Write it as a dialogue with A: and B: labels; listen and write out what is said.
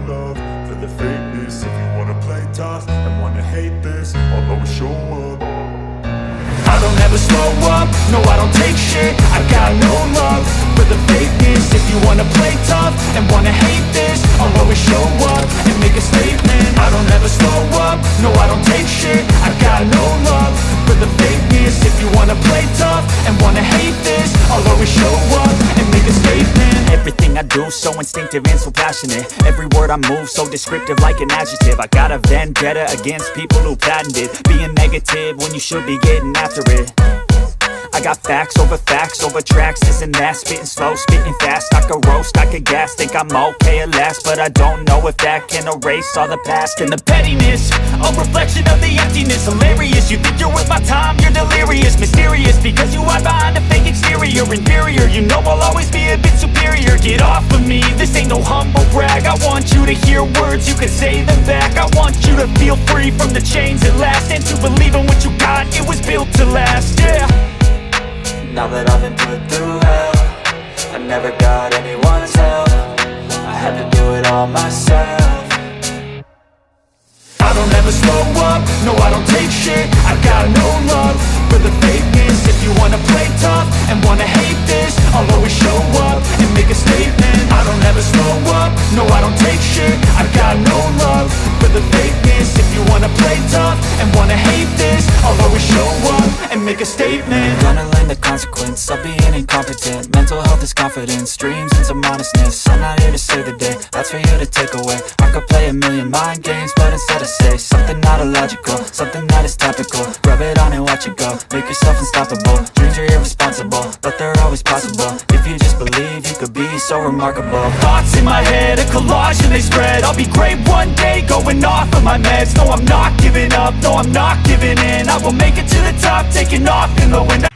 A: love for the fakeness. If you wanna play tough and wanna hate this, I'll always show up. I don't ever slow up, no I don't take shit. I got no love for the fakeness. If you wanna play tough and wanna hate this, I'll always show up and make a statement. I don't ever slow up, no I don't take shit. I got no love for the fakeness. If you wanna play tough and wanna hate this, I'll always show up and make a statement.
B: Everything I do so instinctive and so passionate. Every word I move so descriptive like an adjective. I got a vendetta against people who patented being negative when you should be getting after it. I got facts over tracks, this and that. Spitting slow, spitting fast. I could roast, I could gas. Think I'm okay at last, but I don't know if that can erase all the past. And the pettiness, a reflection of the emptiness. Hilarious, you think you're worth my time, you're delirious. Mysterious, because you hide behind a fake exterior. Inferior, you know I'll always be a bit superior. Get off of me, this ain't no humble brag. I want you to hear words, you can say them back. I want you to feel free from the chains at last, and to believe in what you got, it was built to last, yeah.
C: Now that I've been put through hell, I never got anyone's help. I had to do it all myself.
A: I don't ever slow up, no I don't take shit. I got no love for the fakeness. If you wanna play tough and wanna hate this, I'll always show up and make a statement. I don't ever slow up, no I don't take shit. I got no love for the fakeness. If you wanna play tough and wanna hate this, I'll always show up and make a statement.
C: Gonna learn the consequence of being incompetent. Mental health is confidence, dreams and some honestness. I'm not here to save the day, that's for you to take away. I could play a million mind games, but instead I say something not illogical, something that is topical. Rub it on and watch it go, make yourself unstoppable. Dreams are irresponsible, but they're always possible. If you just believe, you could be so remarkable.
B: Thoughts in my head, a collage and they spread. I'll be great one day, going off of my meds. No, I'm not giving up, no, I'm not giving in. I will make it to the top, taking off in the wind.